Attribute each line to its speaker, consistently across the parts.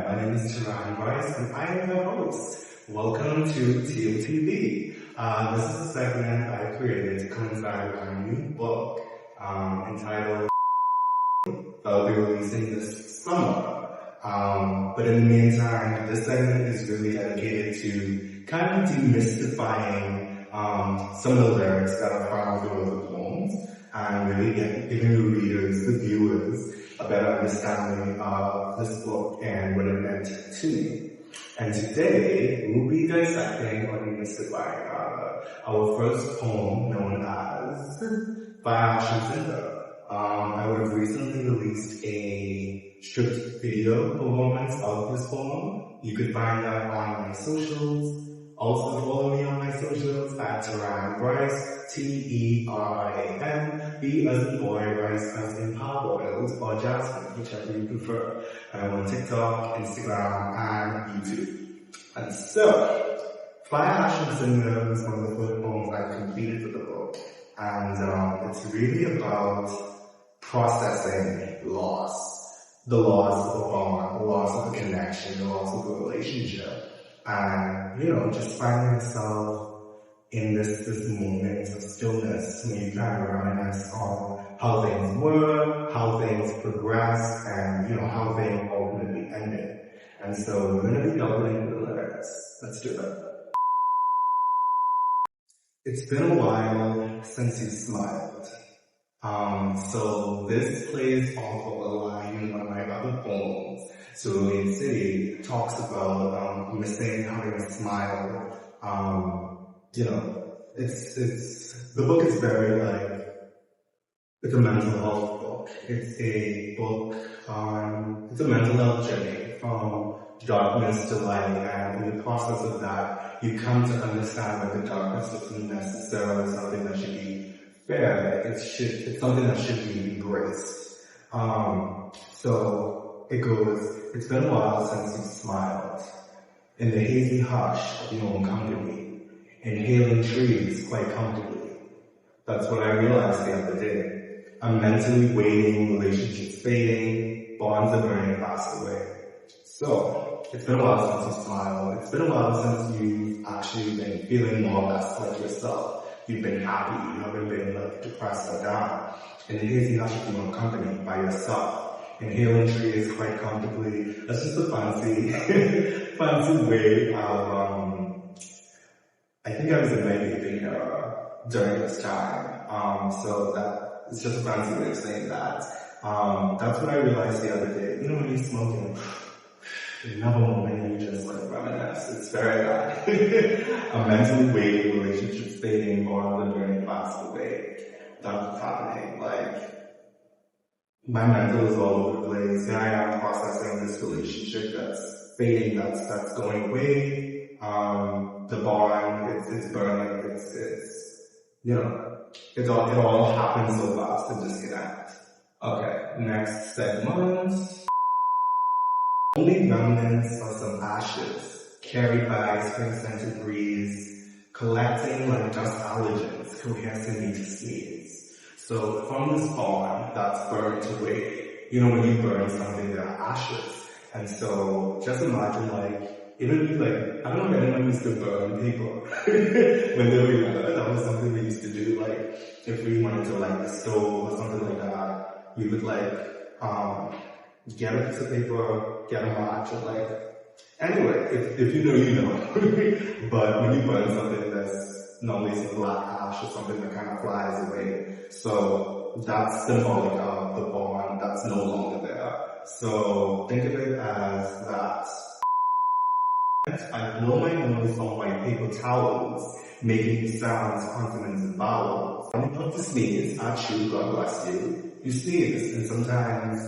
Speaker 1: my name is Terran Brice and I am your host. Welcome to TEAL TV. This is a segment I created to coincide with my new book entitled that I'll be releasing this summer. But in the meantime, this segment is really dedicated to kind of demystifying some of the lyrics that are found through the poems and really giving the readers, the viewers, a better understanding of this book and what it meant to me. And today, we'll be dissecting or demystifying our first poem known as Cinder. I would have recently released a stripped video performance of this poem. You could find that on my socials. Also follow me on my socials at Terran Brice, T-E-R-I-A-N, B as in boy, rice as in parboiled, or jasmine, whichever you prefer. I'm on TikTok, Instagram, and YouTube. And so, Cinder is one of the first poems I completed for the book. And it's really about processing loss. The loss of a bond, the loss of a connection, the loss of a relationship. And, just finding yourself in this moment of stillness when you kind of reminisce on how things were, how things progressed, and, how they ultimately ended. And so we're going to be delving into the lyrics. Let's do it. It's been a while since you smiled. So this plays off of a line in one of my other poems. Cerulean City talks about missing having a smile. It's the book is very it's a mental health book. It's a book it's a mental health journey from darkness to light, and in the process of that, you come to understand that the darkness isn't necessarily something that should be fair. It's something that should be embraced. So it goes, it's been a while since you smiled. In the hazy hush of your own company, inhaling trees quite comfortably. That's what I realized the other day. I'm mentally waiting, relationships fading, bonds are burning fast away. So, it's been a while since you smiled. It's been a while since you've actually been feeling more or less like yourself. You've been happy, you haven't been depressed or down. In the hazy hush of your own company, by yourself. Inhaling trees quite comfortably. That's just a fancy way of, I think I was in my vaping era during this time. So that is just a fancy way of saying that. That's what I realized the other day. When you're smoking, another moment you just reminisce. It's very bad. I'm mentally waiting, relationships fading, bonds are burning fast away. That's what's happening. My mental is all over the place. Here I am processing this relationship that's fading, that's going away. The bond, it's burning, it all happens so fast and disconnect. Okay, next segment. Only remnants of some ashes, carried by a spring-scented breeze, collecting like dust allergens, coercing me to sneeze. So from this bond that's burnt away, when you burn something, there are ashes. And so just imagine it would be I don't know if anyone used to burn paper when they were younger. That was something we used to do. If we wanted to light the stove or something like that, we would get a piece of paper, get a match, anyway, if you know, you know. But when you burn something that's normally some black ash or something that kind of flies away, so that's symbolic of the bond that's no longer there. So think of it as that. I blow my nose on white paper towels, making sounds, consonants, and vowels. When you put to sneeze, achoo, God bless you. You sneeze, and sometimes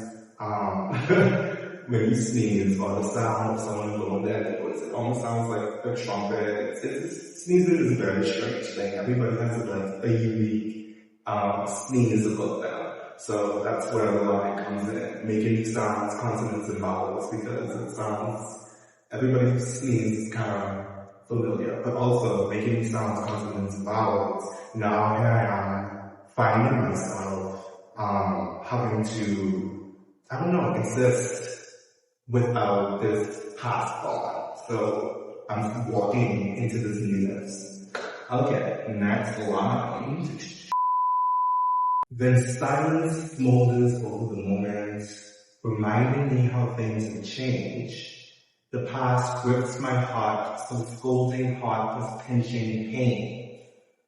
Speaker 1: when you sneeze or the sound of someone blowing their nose, it almost sounds like a trumpet. Sneezing is a very strange thing. Everybody has a unique sneeze about them. So that's where the line comes in, making sounds, consonants, and vowels, because it sounds, everybody who sneezes is kind of familiar, but also making sounds, consonants, and vowels. Now here I am finding myself having to, exist without this past bond. So I'm walking into this newness. Okay, next line. Then silence smolders over the moment, reminding me how things have changed. The past grips my heart, so scolding heart was pinching pain.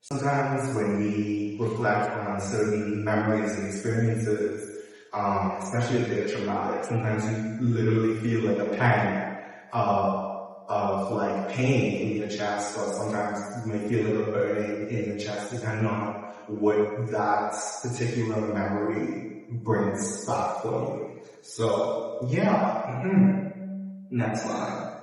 Speaker 1: Sometimes when we reflect on certain memories and experiences, especially if they're traumatic, sometimes you literally feel like a pang of like pain in your chest, or sometimes you may feel like a burning in your chest, depending on what that particular memory brings back for you. So, yeah. Next line.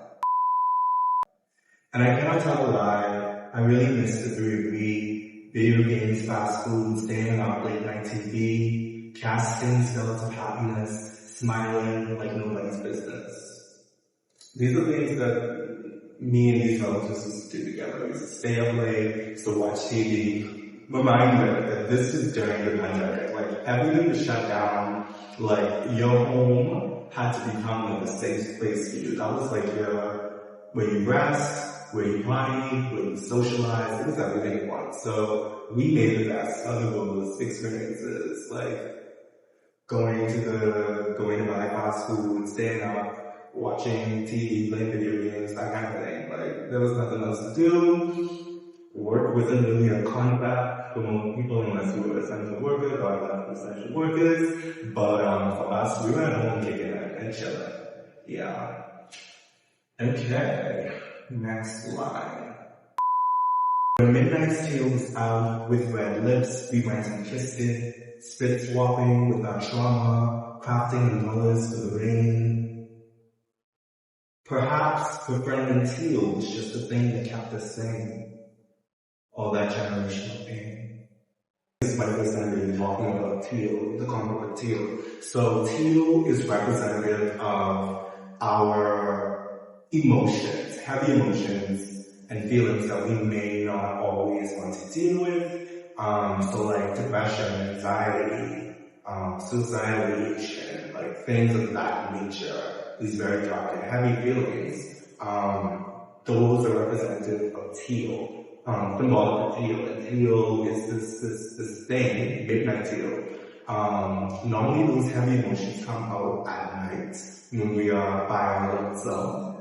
Speaker 1: And I cannot tell a lie, I really miss the three of we, video games, fast food, staying up late night TV, casting spells of happiness, smiling like nobody's business. These are things that me and these relatives used to do together. We used to stay up late, used to watch TV. Reminder that this is during the pandemic. Like, everything was shut down. Like, your home had to become like a safe place for you. That was like where you rest, where you party, where you socialize. It was everything at once. So we made the best out of those experiences. Like, going to buy fast food, staying up, watching TV, playing video games, that kind of thing. Like, there was nothing else to do. Work wasn't really a concept for most people unless you were essential workers or not essential workers. But for us, we were at home kicking it and chilling. Yeah. Okay. Next line. When Midnight's Tale was out with red lips, we went and kissed it, spit swapping with our trauma, crafting umbrellas for the rain. Perhaps befriending Teal was just the thing that kept us sane. All that generational pain. This is my first time really talking about Teal, the concept of Teal. So Teal is representative of our emotions, heavy emotions and feelings that we may not always want to deal with. So like depression, anxiety, suicidal ideation, like things of that nature, these very dark and heavy feelings. Those are representative of Teal. Symbolic of teal, and teal is this thing, midnight teal. Normally those heavy emotions come out at night when we are by our lonesome.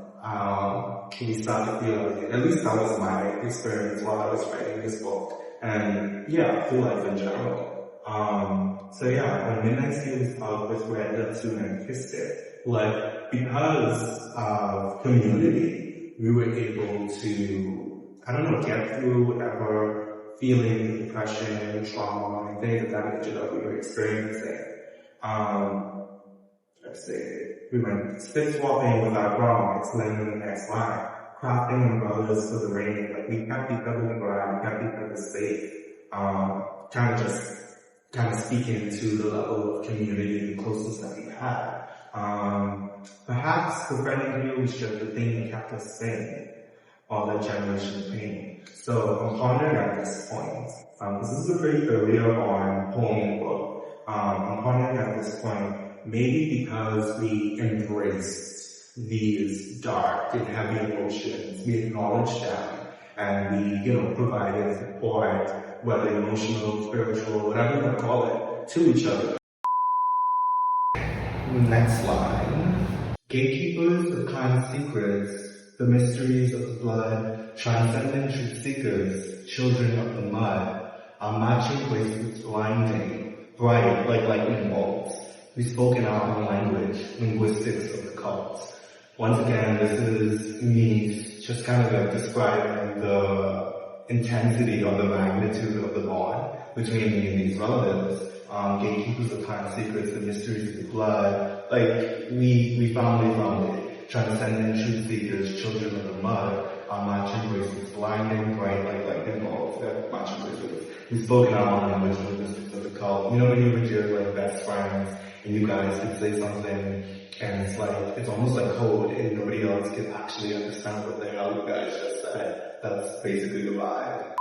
Speaker 1: We start to feel like, at least that was my experience while I was writing this book, and yeah, through life in general. So yeah, when midnight teal is out with red lips and kissed it, like, because of community, we were able to, I don't know, get through whatever feeling, depression, trauma, and things of that nature that we were experiencing. Let's see. We went spit swapping with our grandma, explaining the next line, crafting umbrellas for the rain. Like, we kept each other on the ground, we kept each other safe. Kind of speaking to the level of community and closeness that we had. Perhaps the friendly was just the thing that kept us sane. All that generational pain. So I'm pondering at this point. This is a pretty earlier on poem book. I'm pondering at this point, maybe because we embraced these dark and heavy emotions, we acknowledged them, and we, provided support, whether emotional, spiritual, whatever you want to call it, to each other. Next line. Gatekeepers of clan secrets, the mysteries of the blood, transcendent truth seekers, children of the mud, our matching bracelets blinding, bright like lightning bolts. We spoke in our own language, linguistics of the cult. Once again, this is me just kind of like describing the intensity or the magnitude of the bond between me and these relatives. Gatekeepers of clan secrets, the mysteries of the blood, like we found it. Transcendent truth seekers, children of the mud, our matching bracelets blinding, bright like lightning bolts, matching bracelets. We spoke in our own language, linguistics of the cult. You know when you were just like best friends, and you guys could say something, and it's like, it's almost like code, and nobody else could actually understand what the hell you guys just said. That's basically the vibe.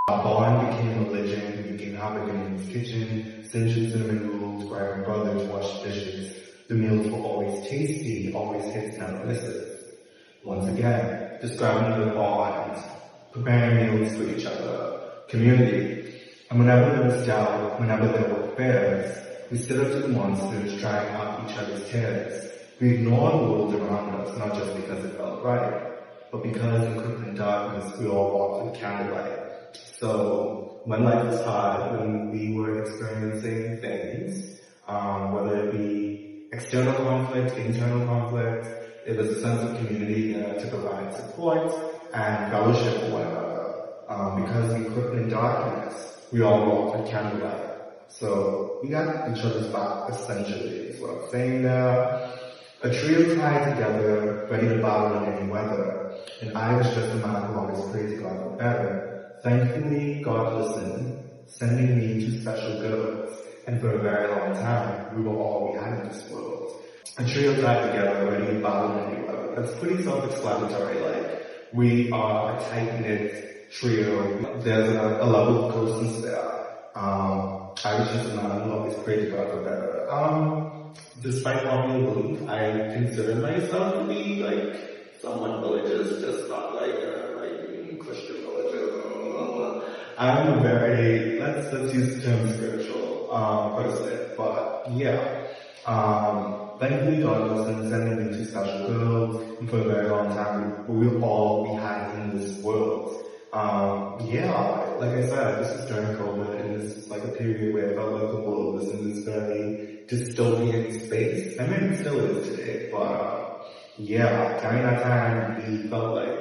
Speaker 1: Our bond became religion, we became havoc in his kitchen, cinches, cinnamon rolls, grabbing brothers, washed dishes. The meals were always tasty, always hits and misses. Once again, describing the bond, preparing meals for each other, community. And whenever there was doubt, whenever there were fears, we stood up to the monsters, trying out each other's tears. We ignored the world around us, not just because it felt right, but because in crippling darkness, we all walked with candlelight. So, when life was hard, when we were experiencing things, whether it be external conflict, internal conflict, it was a sense of community to provide support and fellowship for one another. Because in crippling darkness, we all walked with candlelight. So, we got each other's back, essentially, is what I'm saying there. A trio tied together, ready to battle in any weather, and I was just a man who always prayed to God for better. Thankfully, God listened, sending me two special girls, and for a very long time, we were all we had in this world. A trio tied together, ready to battle in any weather. That's pretty self-explanatory, like, we are a tight-knit trio. There's a level of closeness there. I was just a man who always prayed to God for better. Despite popular belief, I consider myself to be like somewhat religious, just not like Christian religious. I'm a very, let's use the term spiritual person, but yeah. Thankfully God wasn't sending me two special girls, and for a very long time we were all we had in this world. Yeah, like I said, this is during COVID, and this is like a period where I felt like the world was in this very dystopian space. I mean, it still is today, but yeah, during that time, we felt like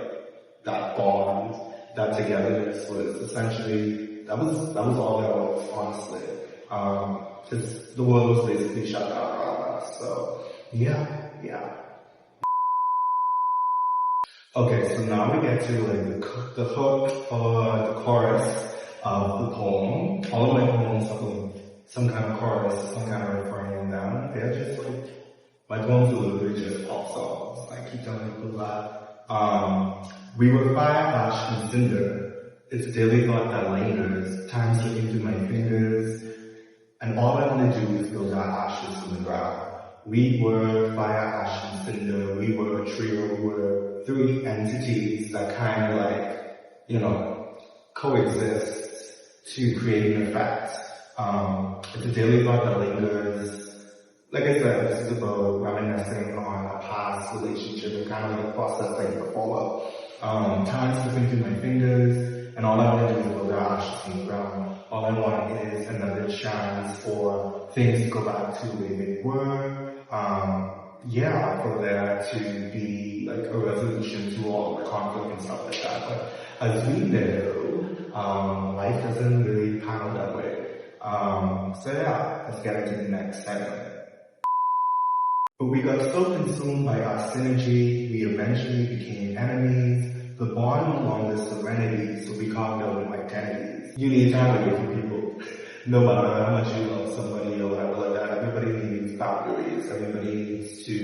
Speaker 1: that bond, that togetherness was essentially, that was all there was, honestly. Because the world was basically shut down around us, so yeah. Okay, so now we get to like the hook or the chorus of the poem. All of my poems have some kind of chorus, some kind of refrain in them. They're just like, my poems are literally just pop songs. I keep telling people that. We were fire, ash, and cinder. It's a daily thought that lingers, time slipping through my fingers. And all I want to do is build our ashes from the ground. We were fire, ash, and cinder. We were a trio. We were three entities that kind of like, coexist to create an effect. It's a daily thought that lingers. Like I said, this is about reminiscing on a past relationship and kind of like processing the fallout. Time slipping through my fingers, and all I want to do is build our ashes from the ground. All I want is another chance for things to go back to the way they were. For there to be like a resolution to all the conflict and stuff like that. But as we know, life doesn't really pan out that way. Let's get into the next segment. But we got so consumed by our synergy, we eventually became enemies. The bond no longer serenity, so we carved out new identities. You need time away from people. No matter how much you love somebody or whatever like that, everybody needs boundaries. Everybody needs to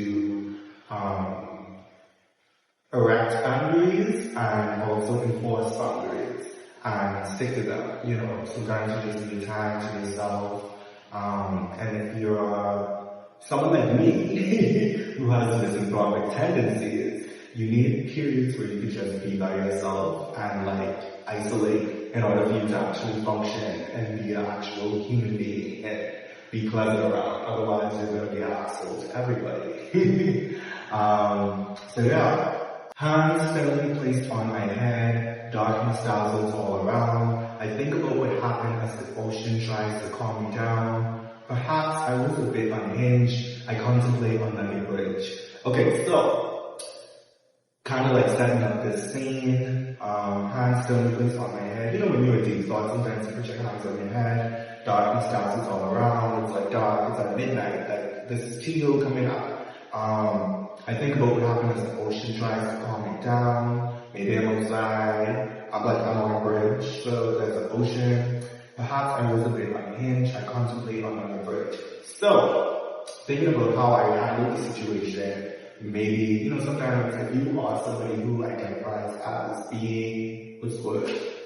Speaker 1: erect boundaries and also enforce boundaries and stick to them. Sometimes you just need time to yourself. And if you're someone like me who has misanthropic tendencies, you need periods where you can just be by yourself and isolate in order for you to actually function and be an actual human being and be pleasant around. Otherwise, you're going to be an asshole to everybody. Hands steadily placed on my head, darkness dazzles all around. I think about what happened as the ocean tries to calm me down. Perhaps I was a bit unhinged. I contemplate on the bridge. Okay, so kind of like setting up this scene. Hands steadily placed on my head. When you're in deep thought, sometimes you put your hands on your head. Darkness dazzles all around. It's like dark. It's like midnight. Like this is teal coming up. I think about what happened as the ocean tries to calm me down. Maybe I'm outside. I'm on a bridge, so there's an ocean. Perhaps I was a bit unhinged. I contemplate on the bridge. So, thinking about how I handled the situation, maybe, sometimes if you are somebody who identifies as being,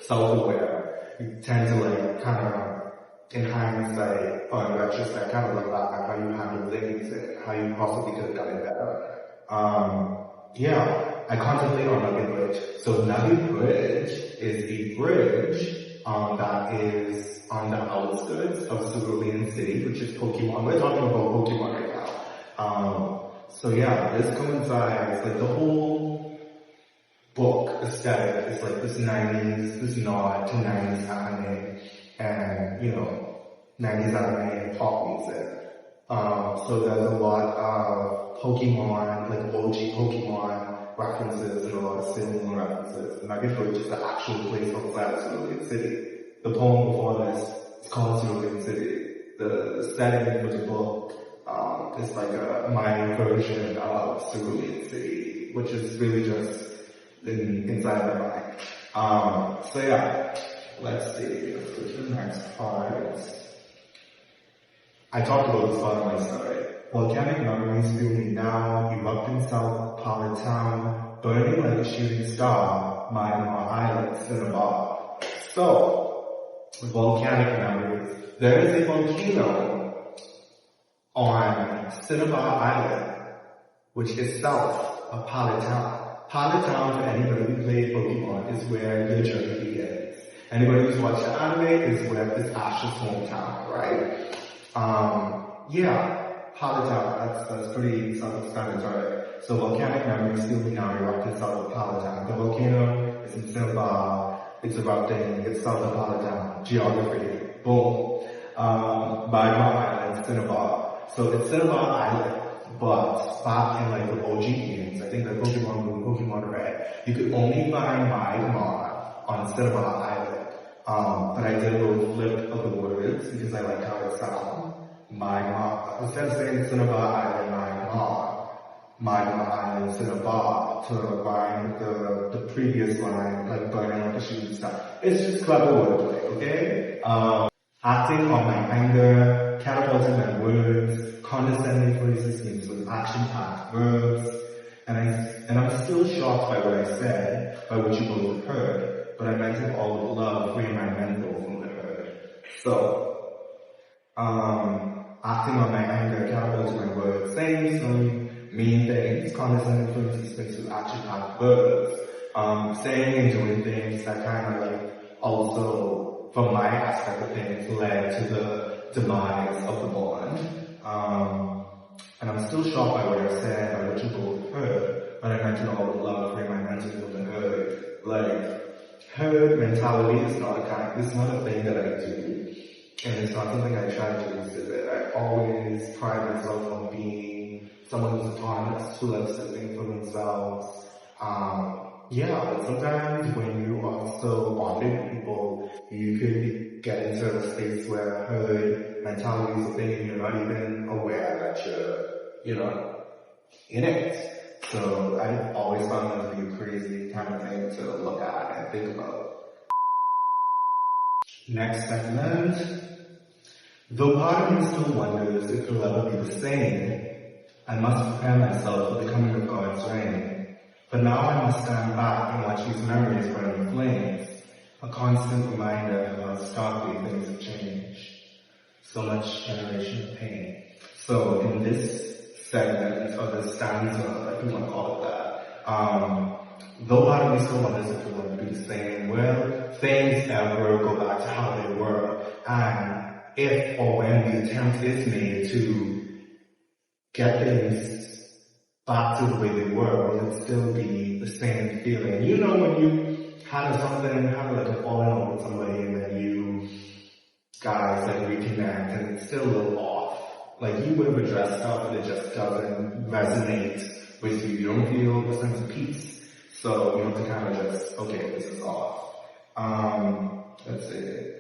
Speaker 1: self-aware, you tend to in hindsight or in retrospect, kind of look back at how you handle things and how you possibly could have done it better. Yeah, I contemplate on Nugget Bridge. So Nugget Bridge is a bridge that is on the outskirts of Cerulean City, which is Pokemon. We're talking about Pokemon right now. So yeah, this coincides, like the whole book aesthetic is like this 90s, this nod to 90s anime and, you know, 90s anime and pop music. So there's a lot of Pokemon, like OG Pokemon references and a lot of Cinder references. Nugget Bridge is the actual place outside of Cerulean City. The poem before this is called Cerulean City. The setting for the book is like a Mayan version of Cerulean City, which is really just inside my mind. So yeah, let's see. Let's go to the next part. I talked about this part of my story. Volcanic memories fuel me now, erupting south of Power Town, burning like a shooting star, Myanmar Island, Cinnabar. So, volcanic memories. There is a volcano on Cinnabar Island, which is south of Power Town. Power Town, for anybody who played Pokemon, is where your journey begins. Anybody who's watched the anime is where it's Ash's hometown, right? Yeah, Power Town, that's pretty self-explanatory. So volcanic memories still now erupting south of Power Town. The volcano is in Cinnabar, it's erupting, it's south of Power Town. Geography, boom. Myanmar Island, Cinnabar. So it's Cinnabar Island, but back in like the OG games, I think like Pokemon Blue, Pokemon Red, you could only find Myanmar on Cinnabar Island. But I did a little flip of the words because I like how it sounds. Myanmar, instead of saying Cinnabar Island, Myanmar Island, Cinnabar, to rhyme the previous line, like burning like a shooting star. It's just clever wordplay, okay? Acting on my anger, catapulting my words, condescending phrases mixed with action-packed verbs, and I'm still shocked by what I said, by what you both heard, but I meant it all with love, freeing my mental from the hurt. So, acting on my anger, catapulting my words, saying some mean things, condescending phrases mixed with action-packed verbs, saying and doing things that kind of like also, from my aspect of things, led to the demise of the bond. And I'm still shocked by what I said, by what you both heard, but I meant it all with love, freeing my mental from the hurt. Like, herd mentality is not a thing that I do, and it's not something I try to exhibit. I always pride myself on being someone who's autonomous, who likes to think for themselves. Yeah, but sometimes when you are so bonded with people, you could get into a space where herd mentality is a thing and you're not even aware that you're, in it. So I've always found that to be a crazy kind of thing to look at and think about. Next segment. Though part of me still wonders if it'll ever be the same, I must prepare myself for the coming of God's reign. But now I must stand back and watch these memories burn in flames, a constant reminder of how starkly things have changed. So much generational pain. So in this segment, or this stanza, if you want to call it that, though part of me still wonders if it will be the same, will things ever go back to how they were? And if or when the attempt is made to get things back to the way they were, will it still be the same feeling? You know when you had like a falling out with somebody and then you guys like reconnect and it's still a little off. Like you would have addressed stuff but it just doesn't resonate with you. You don't feel a sense of peace. So you have to kind of just, okay, this is off. Let's see.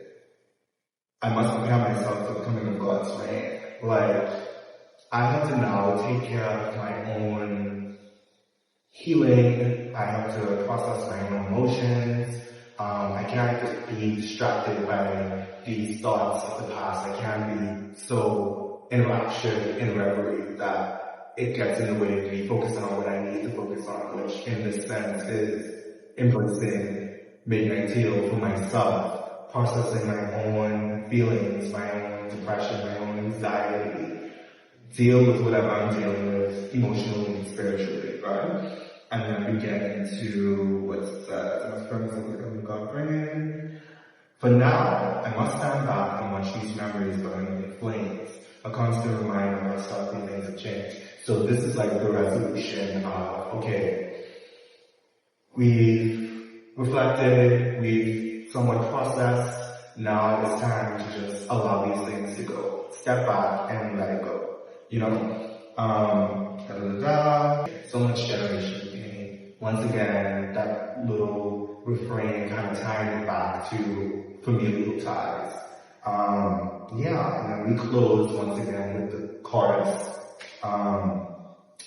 Speaker 1: I must prepare myself for the coming of God's reign. Like, I have to now take care of my own healing. I have to process my own emotions. I can't be distracted by these thoughts of the past. I can't be so enraptured in reverie that it gets in the way of me focusing on what I need to focus on, which in this sense is embracing midnight teal for myself processing my own feelings, my own depression, my own anxiety, deal with whatever I'm dealing with emotionally and spiritually, right? And then we get into what's my friends that God bring in. For now, I must stand back and watch these memories burn in flames, a constant reminder of how stark things have changed. So this is like the resolution of, okay, we've reflected, we've somewhat processed, now it's time to just allow these things to go. Step back and let it go. You know? So much generation pain. Once again, that little refrain kind of tying it back to familial ties. And then we close once again with the chorus.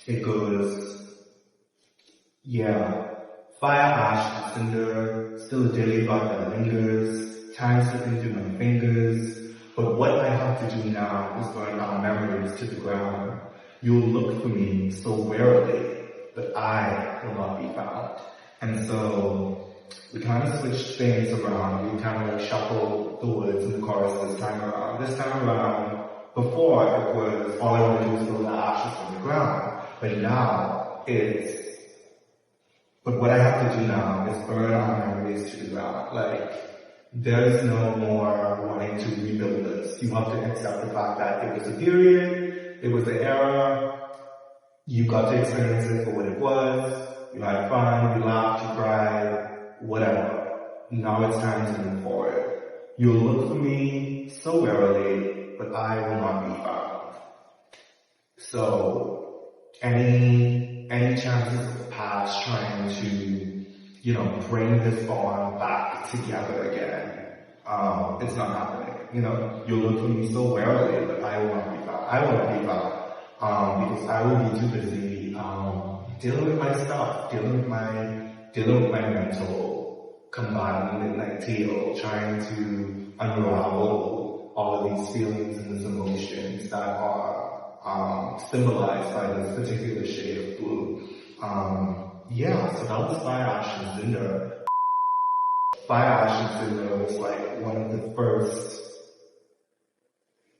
Speaker 1: It goes, fire, ash, and cinder, still a daily thought that lingers, time slipping through my fingers, but what I have to do now is burn our memories to the ground. You'll look for me so warily, but I will not be found. And so, we kind of switched things around. We kind of like shuffled the words in the chorus this time around. This time around, before it was all I want to do is throw the ashes on the ground. But now but what I have to do now is burn our memories to the ground. Like, there's no more wanting to rebuild this. You have to accept the fact that it was a period, it was an era, you got to experience it for what it was, you had fun, you laughed, you cried, whatever. Now it's time to move forward. You'll look for me so warily, but I will not be found. So, any chances of the past trying to, bring this bond back together again, it's not happening. You'll look for me so warily, but I will not be found. I will not be found, because I will be too busy, dealing with my stuff, dealing with my mental, combined with midnight teal, trying to unravel all of these feelings and these emotions that are symbolized by this particular shade of blue. So that was Fire, Ash, and Cinder. Fire, Ash, and Cinder was like one of the first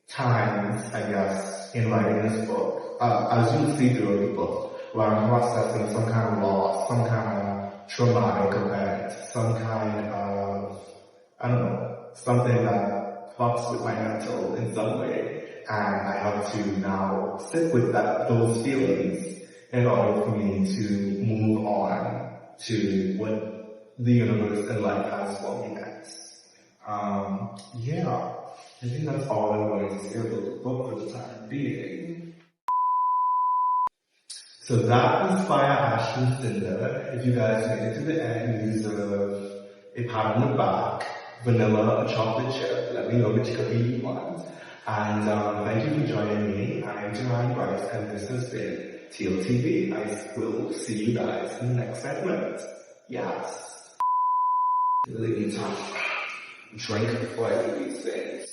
Speaker 1: times, I guess, in writing this book, as you'll see through the book, where I'm processing some kind of loss, some kind of traumatic event, some kind of, something that fucks with my mental in some way. And I have to now sit with those feelings in order for me to move on to what the universe and life has for me next. I think that's all I'm going to say about the book for the time being. So that was Fire, Ash, and Cinder. If you guys made it to the end, you deserve a pat on the back, vanilla, a chocolate chip. Let me know which cookie you want. And thank you for joining me. I am Terran Brice, and this has been TEAL TV. I will see you guys in the next segment. Yes. Really need to drink before I do these things.